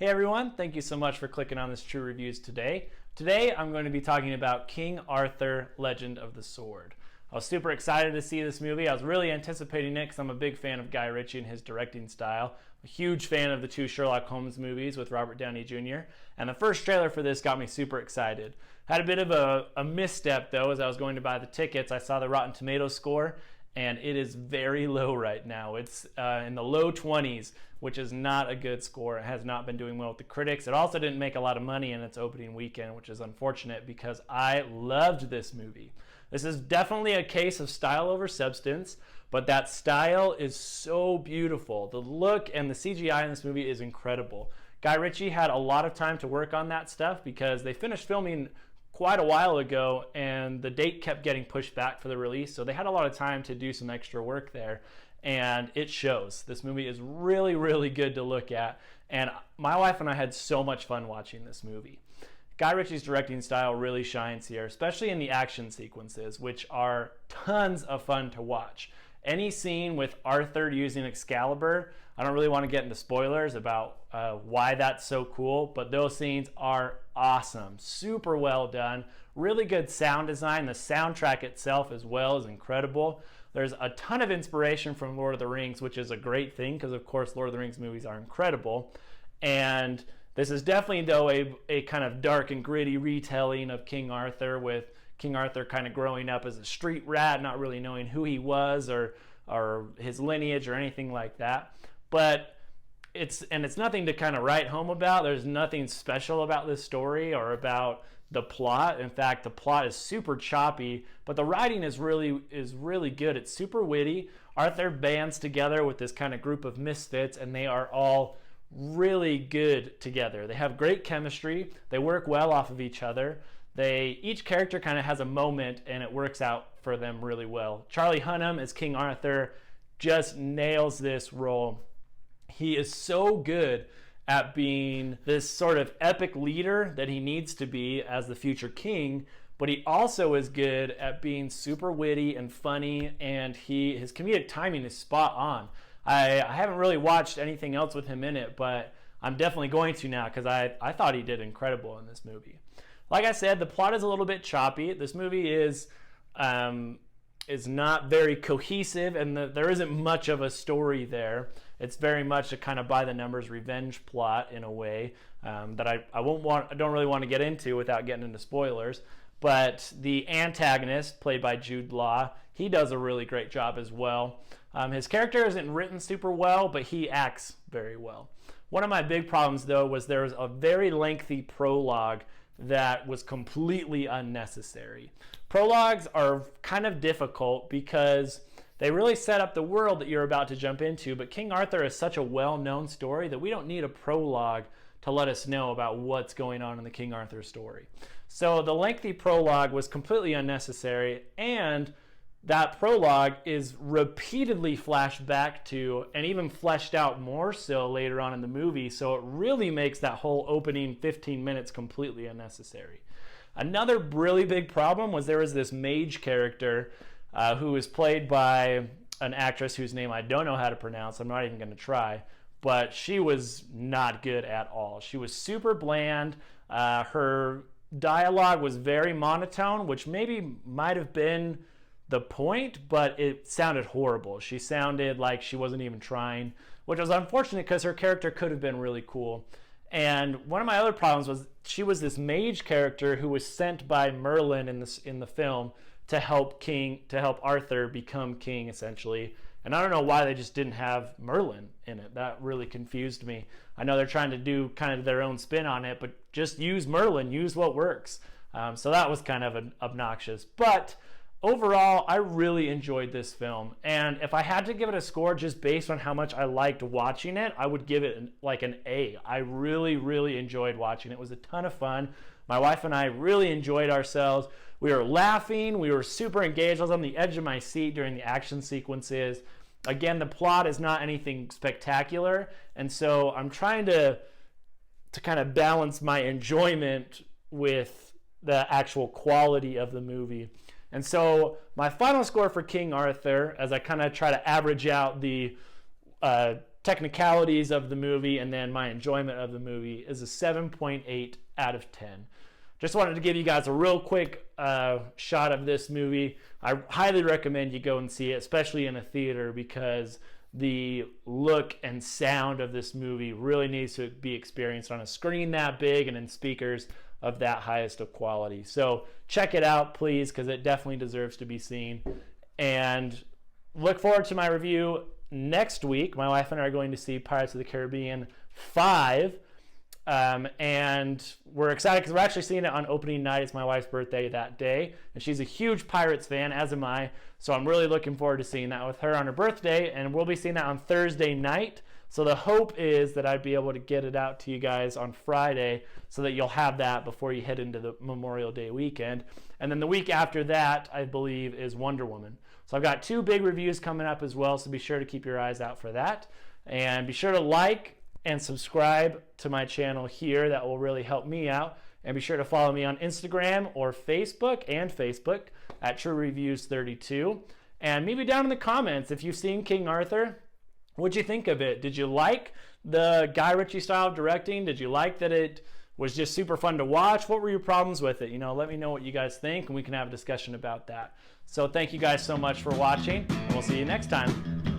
everyone, thank you so much for clicking on this True Reviews today. Today I'm going to be talking about King Arthur, Legend of the Sword. I was super excited to see this movie. I was really anticipating it because I'm a big fan of Guy Ritchie and his directing style. I'm a huge fan of the two Sherlock Holmes movies with Robert Downey Jr. And the first trailer for this got me super excited. Had a bit of a misstep though. As I was going to buy the tickets, I saw the Rotten Tomatoes score, and it is very low right now. It's in the low 20s, which is not a good score. It has not been doing well with the critics. It also didn't make a lot of money in its opening weekend, which is unfortunate because I loved this movie. This is definitely a case of style over substance, but that style is so beautiful. The look and the CGI in this movie is incredible. Guy Ritchie had a lot of time to work on that stuff because they finished filming quite a while ago and the date kept getting pushed back for the release, so they had a lot of time to do some extra work there, and it shows. This movie is really, really good to look at, and my wife and I had so much fun watching this movie. Guy Ritchie's directing style really shines here, especially in the action sequences, which are tons of fun to watch. Any scene with Arthur using Excalibur, I don't really want to get into spoilers about why that's so cool, but those scenes are awesome. Super well done. Really good sound design. The soundtrack itself as well is incredible. There's a ton of inspiration from Lord of the Rings, which is a great thing because, of course, Lord of the Rings movies are incredible. And this is definitely, though, a kind of dark and gritty retelling of King Arthur, with King Arthur kind of growing up as a street rat, not really knowing who he was or his lineage or anything like that. But it's nothing to kind of write home about. There's nothing special about this story or about the plot. In fact, the plot is super choppy, but the writing is really good. It's super witty. Arthur bands together with this kind of group of misfits, and they are all really good together. They have great chemistry. They work well off of each other. Each character kind of has a moment, and it works out for them really well. Charlie Hunnam as King Arthur just nails this role. He is so good at being this sort of epic leader that he needs to be as the future king, but he also is good at being super witty and funny, and his comedic timing is spot on. I haven't really watched anything else with him in it, but I'm definitely going to now because I thought he did incredible in this movie. Like I said, the plot is a little bit choppy. This movie is not very cohesive, and there isn't much of a story there. It's very much a kind of by-the-numbers revenge plot in a way that I don't really want to get into without getting into spoilers. But the antagonist, played by Jude Law, he does a really great job as well. His character isn't written super well, but he acts very well. One of my big problems, though, was there was a very lengthy prologue that was completely unnecessary. Prologues are kind of difficult because they really set up the world that you're about to jump into, but King Arthur is such a well-known story that we don't need a prologue to let us know about what's going on in the King Arthur story. So the lengthy prologue was completely unnecessary, and that prologue is repeatedly flashed back to and even fleshed out more so later on in the movie, so it really makes that whole opening 15 minutes completely unnecessary. Another really big problem was there was this mage character who was played by an actress whose name I don't know how to pronounce. I'm not even going to try, but she was not good at all. She was super bland. Her dialogue was very monotone, which maybe might have been the point, but it sounded horrible. She sounded like she wasn't even trying, which was unfortunate because her character could have been really cool. And one of my other problems was she was this mage character who was sent by Merlin in the film to help Arthur become king, essentially. And I don't know why they just didn't have Merlin in it. That really confused me. I know they're trying to do kind of their own spin on it, but just use Merlin, use what works. So that was kind of obnoxious. But overall, I really enjoyed this film, and if I had to give it a score just based on how much I liked watching it, I would give it an A. I really, really enjoyed watching it. It was a ton of fun. My wife and I really enjoyed ourselves. We were laughing. We were super engaged. I was on the edge of my seat during the action sequences. Again, the plot is not anything spectacular, and so I'm trying to kind of balance my enjoyment with the actual quality of the movie. And so my final score for King Arthur, as I kind of try to average out the technicalities of the movie and then my enjoyment of the movie is a 7.8 out of 10. Just wanted to give you guys a real quick shot of this movie. I highly recommend you go and see it, especially in a theater, because the look and sound of this movie really needs to be experienced on a screen that big and in speakers of that highest of quality. So check it out, please, because it definitely deserves to be seen. And look forward to my review next week. My wife and I are going to see Pirates of the Caribbean 5. And we're excited because we're actually seeing it on opening night. It's my wife's birthday that day, and she's a huge Pirates fan, as am I. So I'm really looking forward to seeing that with her on her birthday, and we'll be seeing that on Thursday night. So the hope is that I'd be able to get it out to you guys on Friday so that you'll have that before you head into the Memorial Day weekend. And then the week after that, I believe, is Wonder Woman. So I've got 2 big reviews coming up as well, so be sure to keep your eyes out for that. And be sure to like and subscribe to my channel here. That will really help me out. And be sure to follow me on Instagram or Facebook at True Reviews 32. And maybe down in the comments, if you've seen King Arthur, what'd you think of it? Did you like the Guy Ritchie style of directing? Did you like that it was just super fun to watch? What were your problems with it? Let me know what you guys think, and we can have a discussion about that. So thank you guys so much for watching, and we'll see you next time.